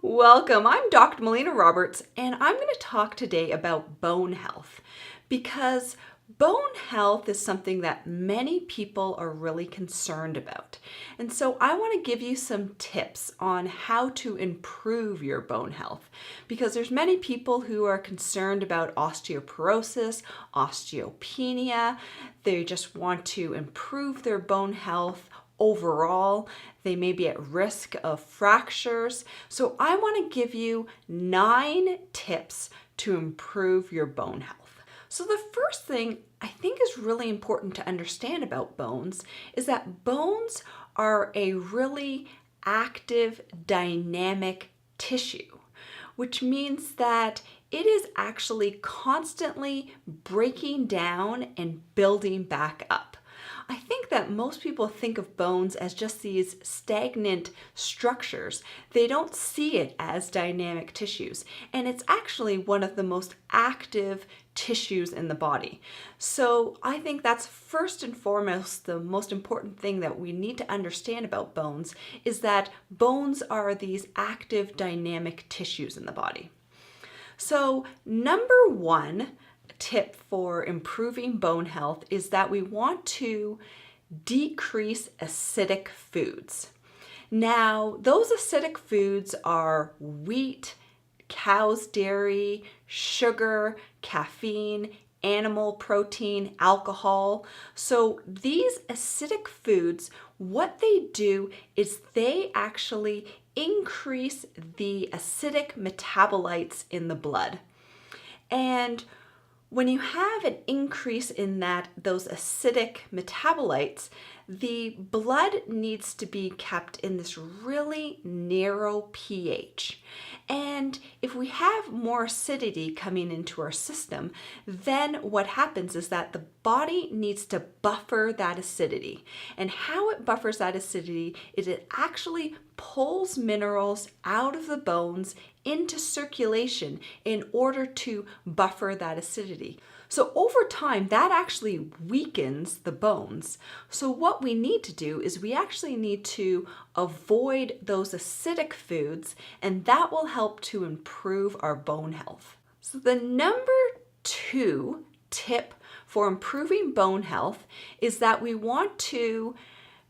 Welcome. I'm Dr. Melina Roberts, and I'm going to talk today about bone health because bone health is something that many people are really concerned about. And so I want to give you some tips on how to improve your bone health because there's many people who are concerned about osteoporosis, osteopenia. They just want to improve their bone health overall. They may be at risk of fractures. So I want to give you 9 tips to improve your bone health. So the first thing I think is really important to understand about bones is that bones are a really active, dynamic tissue, which means that it is actually constantly breaking down and building back up. I think that most people think of bones as just these stagnant structures. They don't see it as dynamic tissues, and it's actually one of the most active tissues in the body. So I think that's first and foremost the most important thing that we need to understand about bones is that bones are these active, dynamic tissues in the body. So number 1 tip for improving bone health is that we want to decrease acidic foods. Now, those acidic foods are wheat, cow's dairy, sugar, caffeine, animal protein, alcohol. So these acidic foods, what they do is they actually increase the acidic metabolites in the blood. And when you have an increase in those acidic metabolites, the blood needs to be kept in this really narrow pH. And if we have more acidity coming into our system, then what happens is that the body needs to buffer that acidity. And how it buffers that acidity is it actually pulls minerals out of the bones into circulation in order to buffer that acidity. So over time, that actually weakens the bones. So what we need to do is we actually need to avoid those acidic foods, and that will help to improve our bone health. So the number 2 tip for improving bone health is that we want to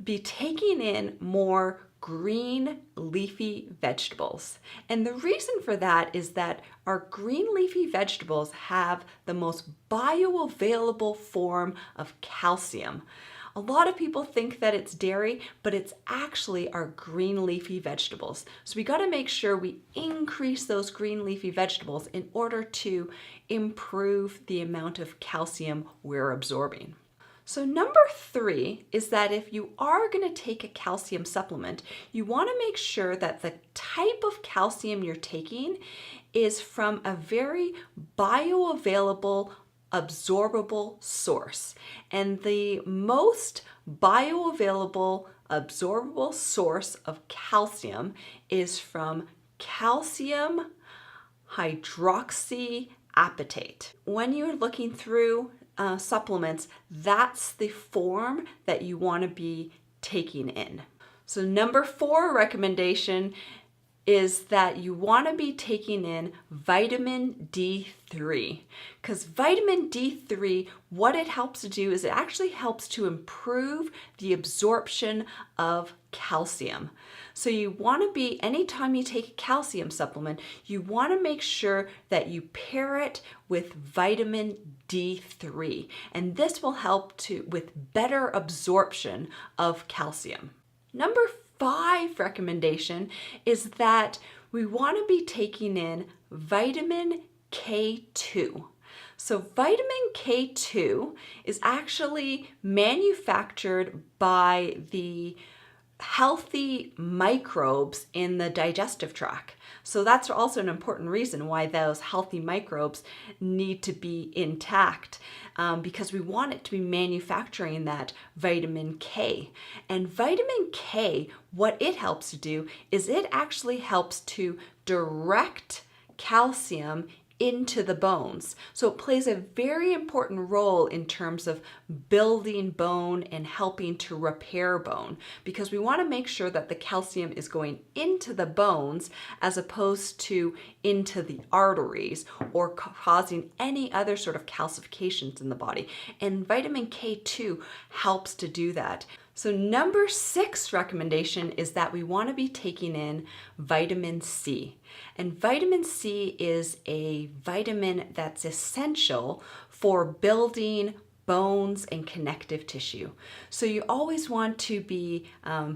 be taking in more green leafy vegetables. And the reason for that is that our green leafy vegetables have the most bioavailable form of calcium. A lot of people think that it's dairy, but it's actually our green leafy vegetables. So we got to make sure we increase those green leafy vegetables in order to improve the amount of calcium we're absorbing. So number 3 is that if you are going to take a calcium supplement, you want to make sure that the type of calcium you're taking is from a very bioavailable, absorbable source. And the most bioavailable, absorbable source of calcium is from calcium hydroxyapatite. When you're looking through supplements, that's the form that you want to be taking in. So number 4 recommendation is that you want to be taking in vitamin D3, because vitamin D3, what it helps to do is it actually helps to improve the absorption of calcium. So you want to be, anytime you take a calcium supplement, you want to make sure that you pair it with vitamin D3, and this will help with better absorption of calcium. Number 5 recommendation is that we want to be taking in vitamin K2. So vitamin K2 is actually manufactured by the healthy microbes in the digestive tract. So that's also an important reason why those healthy microbes need to be intact, because we want it to be manufacturing that vitamin K. And vitamin K, what it helps to do is it actually helps to direct calcium into the bones. So it plays a very important role in terms of building bone and helping to repair bone, because we want to make sure that the calcium is going into the bones as opposed to into the arteries or causing any other sort of calcifications in the body. And vitamin K2 helps to do that. So number 6 recommendation is that we want to be taking in vitamin C. And vitamin C is a vitamin that's essential for building bones and connective tissue. So you always want to be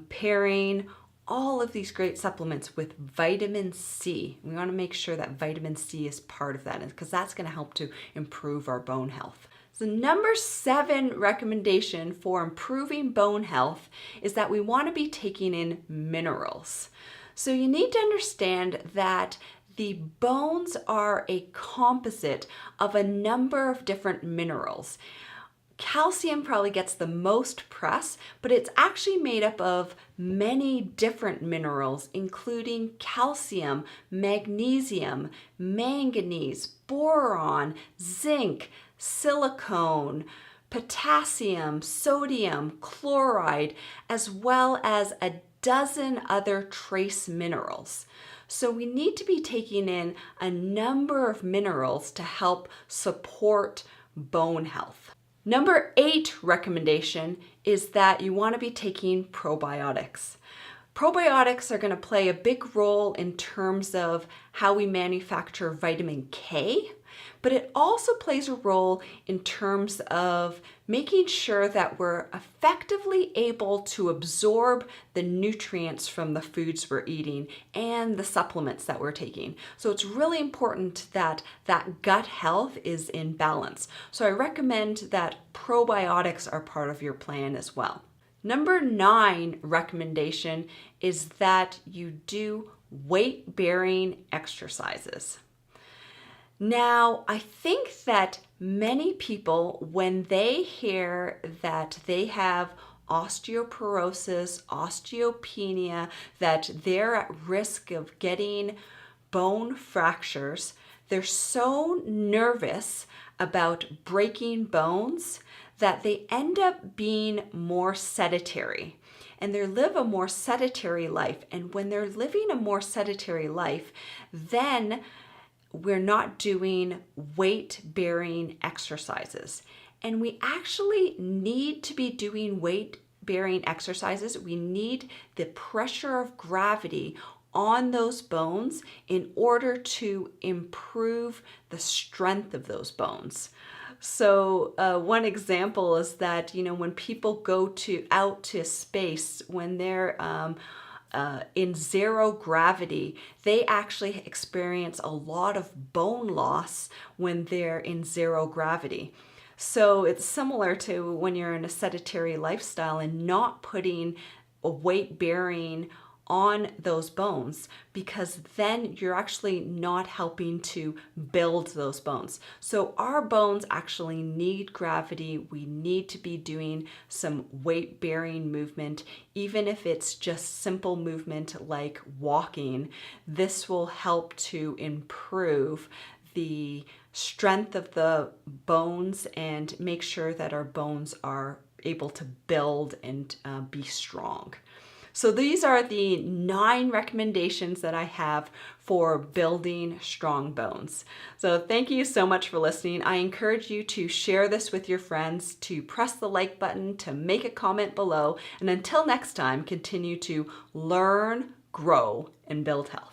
pairing all of these great supplements with vitamin C. We want to make sure that vitamin C is part of that, because that's going to help to improve our bone health. So number 7 recommendation for improving bone health is that we want to be taking in minerals. So you need to understand that the bones are a composite of a number of different minerals. Calcium probably gets the most press, but it's actually made up of many different minerals, including calcium, magnesium, manganese, boron, zinc, silicone, potassium, sodium, chloride, as well as a dozen other trace minerals. So we need to be taking in a number of minerals to help support bone health. Number 8 recommendation is that you want to be taking probiotics. Probiotics are going to play a big role in terms of how we manufacture vitamin K, but it also plays a role in terms of making sure that we're effectively able to absorb the nutrients from the foods we're eating and the supplements that we're taking. So it's really important that that gut health is in balance. So I recommend that probiotics are part of your plan as well. Number 9 recommendation is that you do weight-bearing exercises. Now, I think that many people, when they hear that they have osteoporosis, osteopenia, that they're at risk of getting bone fractures, they're so nervous about breaking bones that they end up being more sedentary. And they live a more sedentary life. And when they're living a more sedentary life, then we're not doing weight-bearing exercises. And we actually need to be doing weight-bearing exercises. We need the pressure of gravity on those bones in order to improve the strength of those bones. So one example is that, when people go out to space, when they're in zero gravity, they actually experience a lot of bone loss when they're in zero gravity. So it's similar to when you're in a sedentary lifestyle and not putting a weight bearing on those bones, because then you're actually not helping to build those bones. So our bones actually need gravity. We need to be doing some weight bearing movement, even if it's just simple movement like walking. This will help to improve the strength of the bones and make sure that our bones are able to build and be strong. So these are the 9 recommendations that I have for building strong bones. So thank you so much for listening. I encourage you to share this with your friends, to press the like button, to make a comment below, and until next time, continue to learn, grow, and build health.